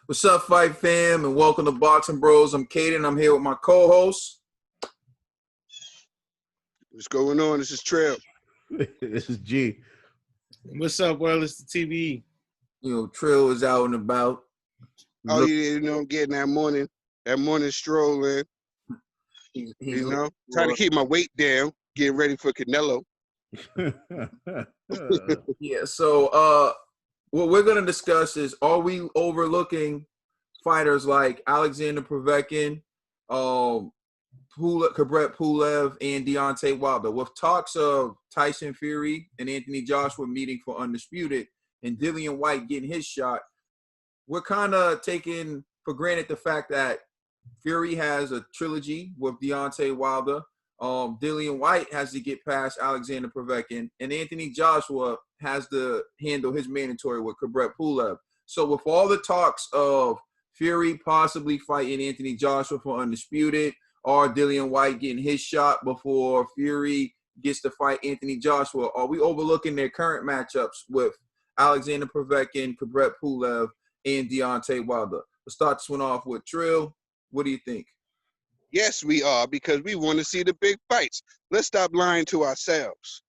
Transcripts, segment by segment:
What's up, Fight Fam, and welcome to Boxing Bros. I'm Caden. I'm here with my co-host. What's going on? This is Trail. This is G. What's up, world? It's the TV. Trill is out and about. Oh, I'm getting that morning stroll in. Trying to keep my weight down, getting ready for Canelo. Yeah, so what we're going to discuss is, are we overlooking fighters like Alexander Povetkin, Kubrat Pulev, and Deontay Wilder? With talks of Tyson Fury and Anthony Joshua meeting for Undisputed and Dillian White getting his shot, we're kind of taking for granted the fact that Fury has a trilogy with Deontay Wilder. Dillian White has to get past Alexander Povetkin, and Anthony Joshua has to handle his mandatory with Kubrat Pulev. So with all the talks of Fury possibly fighting Anthony Joshua for Undisputed, or Dillian White getting his shot before Fury gets to fight Anthony Joshua, are we overlooking their current matchups with Alexander Povetkin, Kubrat Pulev, and Deontay Wilder? Let's start this one off with Trill. What do you think? Yes, we are, because we want to see the big fights. Let's stop lying to ourselves,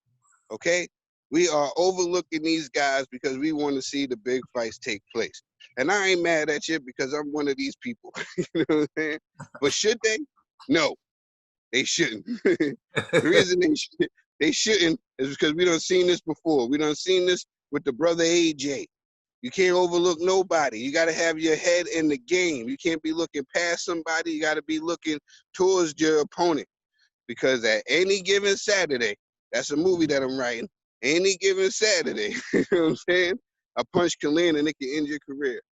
okay? We are overlooking these guys because we want to see the big fights take place. And I ain't mad at you because I'm one of these people. You know what I'm saying? But should they? No, they shouldn't. The reason they shouldn't is because we done seen this before. We done seen this with the brother AJ. You can't overlook nobody. You got to have your head in the game. You can't be looking past somebody. You got to be looking towards your opponent. Because at any given Saturday, that's a movie that I'm writing, any given Saturday, you know what I'm saying? A punch can land and it can end your career.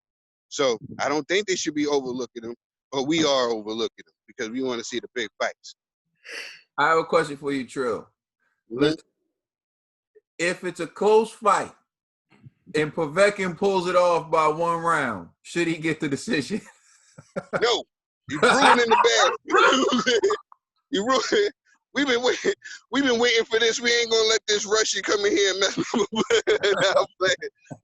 So I don't think they should be overlooking them, but we are overlooking them because we want to see the big fights. I have a question for you, Trill. Mm-hmm. If it's a close fight, and Povetkin pulls it off by one round, should he get the decision? No, you're ruining the bad. You ruin. We've been waiting for this. We ain't gonna let this Russian come in here and mess with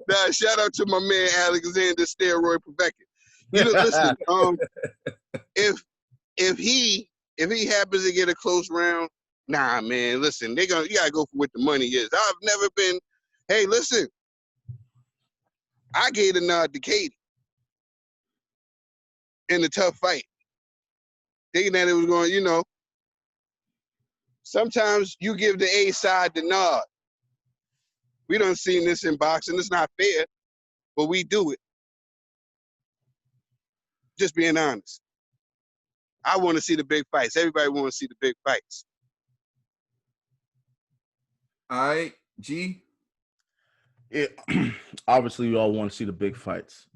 Nah, shout out to my man Alexander Steroid Povetkin. You know, listen. If he happens to get a close round, nah, man. Listen, you gotta go for what the money is. I've never been. Hey, listen. I gave a nod to Katie in a tough fight, thinking that it was going, sometimes you give the A side the nod. We done seen this in boxing. It's not fair, but we do it. Just being honest. I want to see the big fights. Everybody want to see the big fights. All right, G? Yeah, obviously, we all want to see the big fights,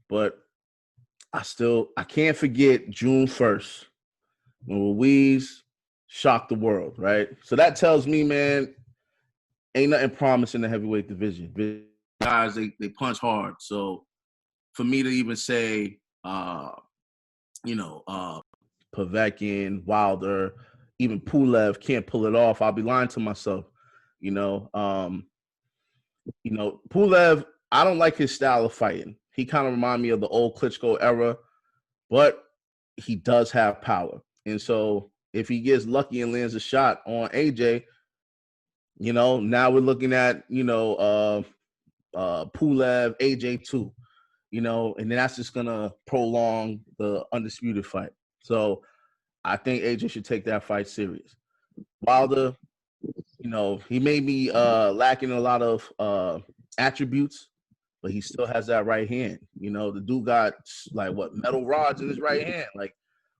but I can't forget June 1st when Ruiz shocked the world, right? So that tells me, man, ain't nothing promised in the heavyweight division. Guys, they punch hard. So for me to even say, Povetkin, Wilder, even Pulev can't pull it off, I'll be lying to myself, Pulev, I don't like his style of fighting. He kind of reminds me of the old Klitschko era, but he does have power. And so if he gets lucky and lands a shot on AJ, now we're looking at, Pulev, AJ 2, and then that's just going to prolong the undisputed fight. So I think AJ should take that fight serious. Wilder, he may be lacking a lot of attributes, but he still has that right hand. The dude got metal rods in his right hand. Like,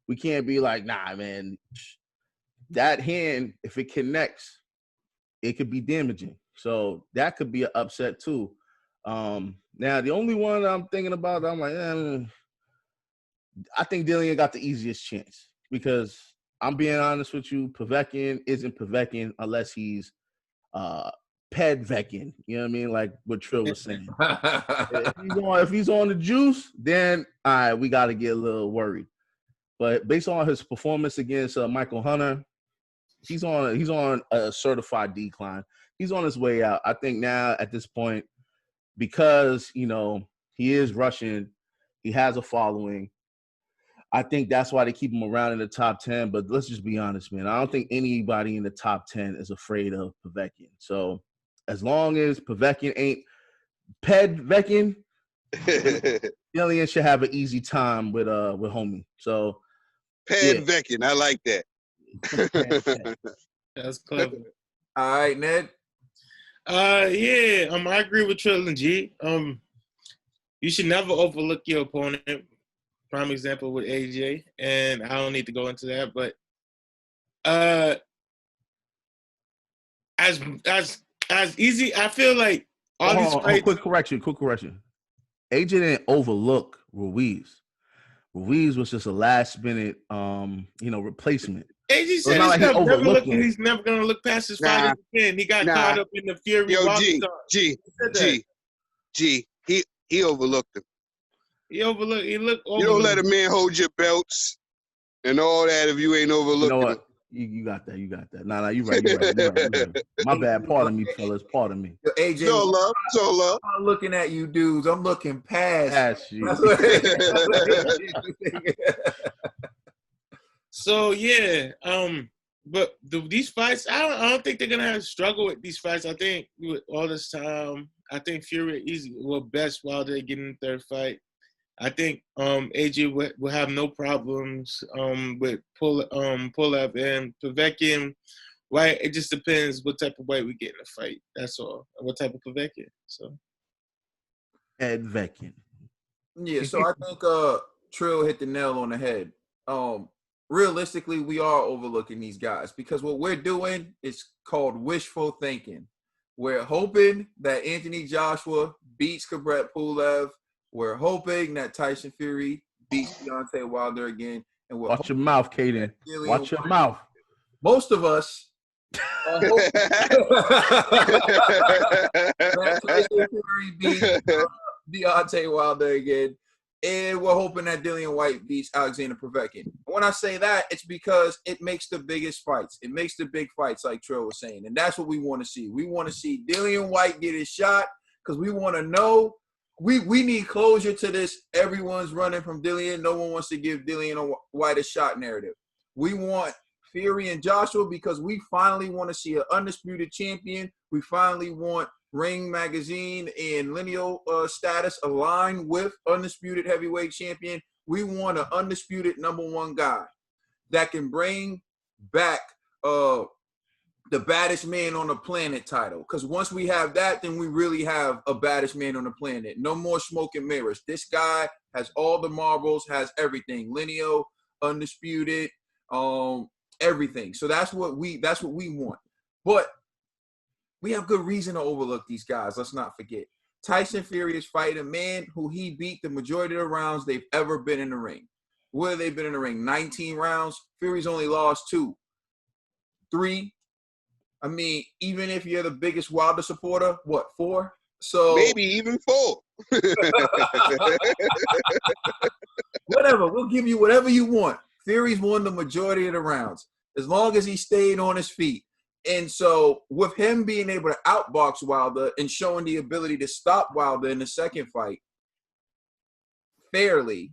we can't be like, nah, man, that hand, if it connects, it could be damaging. So that could be an upset too. Now the only one I'm thinking about, I'm like, I think Dillian got the easiest chance because I'm being honest with you, Povetkin isn't Povetkin unless he's Pedveckin, you know what I mean? Like what Trill was saying. if he's on the juice, then all right, we got to get a little worried. But based on his performance against Michael Hunter, he's on a certified decline. He's on his way out. I think now at this point, because he is Russian, He has a following. I think that's why they keep him around in the top 10. But let's just be honest, man. I don't think anybody in the top 10 is afraid of Povetkin. So as long as Povetkin ain't Pedveckin, Dillian should have an easy time with homie. So Pedveckin, I like that. That's clever. All right, Ned. Yeah, I agree with Trill and G. You should never overlook your opponent. Prime example with AJ, and I don't need to go into that, but as easy, I feel like all these fights. Quick correction. AJ didn't overlook Ruiz. Ruiz was just a last minute, replacement. AJ said he's never gonna look past his fight again. He got caught up in the Fury. Yo, G, he overlooked him. He overlooked. You don't let a man hold your belts and all that if you ain't overlooking. You know what? You got that. Nah, you're right. My bad. Pardon me, fellas. Pardon me. Yo, AJ, so love. I'm looking at you dudes. I'm looking past you. So yeah, but these fights, I don't think they're gonna have struggle with these fights. I think with all this time, I think Fury will best while they get in the third fight. I think AJ will have no problems with Pulev and Povetkin. Right? It just depends what type of weight we get in the fight. That's all. And what type of Povetkin. So. Povetkin. Yeah. So I think Trill hit the nail on the head. Realistically, we are overlooking these guys because what we're doing is called wishful thinking. We're hoping that Anthony Joshua beats Kubrat Pulev. We're hoping that Tyson Fury beats Deontay Wilder again. And watch your mouth, Kaden. Watch your mouth. Most of us are hoping that Tyson Fury beats Deontay Wilder again. And we're hoping that Dillian White beats Alexander Povetkin. When I say that, it's because it makes the biggest fights. It makes the big fights, like Trill was saying. And that's what we want to see. We want to see Dillian White get his shot because we want to know. We need closure to this. Everyone's running from Dillian. No one wants to give Dillian White a shot narrative. We want Fury and Joshua because we finally want to see an undisputed champion. We finally want Ring Magazine and lineal status aligned with undisputed heavyweight champion. We want an undisputed #1 guy that can bring back the baddest man on the planet title. Because once we have that, then we really have a baddest man on the planet. No more smoke and mirrors. This guy has all the marbles, has everything. Lineal, undisputed, everything. So that's what we want. But we have good reason to overlook these guys. Let's not forget. Tyson Fury is fighting a man who he beat the majority of the rounds they've ever been in the ring. Where have they been in the ring? 19 rounds. Fury's only lost 2. 3. I mean, even if you're the biggest Wilder supporter, 4? So maybe even 4. Whatever. We'll give you whatever you want. Fury's won the majority of the rounds as long as he stayed on his feet. And so with him being able to outbox Wilder and showing the ability to stop Wilder in the second fight fairly,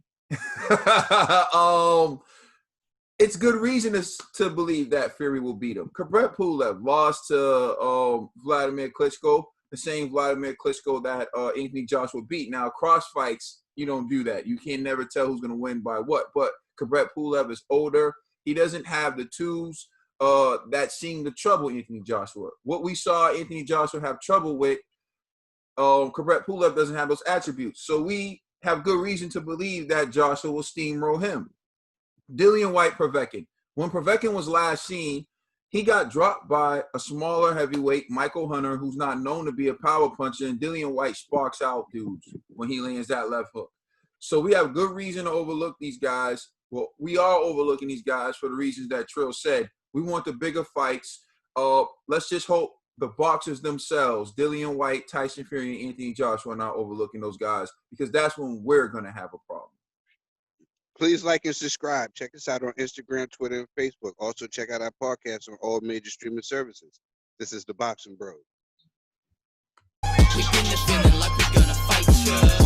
it's good reason to believe that Fury will beat him. Kubrat Pulev lost to Vladimir Klitschko, the same Vladimir Klitschko that Anthony Joshua beat. Now, cross fights, you don't do that. You can never tell who's going to win by what. But Kubrat Pulev is older. He doesn't have the tools that seem to trouble Anthony Joshua. What we saw Anthony Joshua have trouble with, Kubrat Pulev doesn't have those attributes. So we have good reason to believe that Joshua will steamroll him. Dillian White Povetkin. When Povetkin was last seen, he got dropped by a smaller heavyweight, Michael Hunter, who's not known to be a power puncher, and Dillian White sparks out dudes when he lands that left hook. So we have good reason to overlook these guys. Well, we are overlooking these guys for the reasons that Trill said. We want the bigger fights. Let's just hope the boxers themselves, Dillian White, Tyson Fury, and Anthony Joshua, are not overlooking those guys because that's when we're going to have a problem. Please like and subscribe. Check us out on Instagram, Twitter, and Facebook. Also, check out our podcast on all major streaming services. This is the Boxing Bros. We in the feeling like we're gonna fight ya.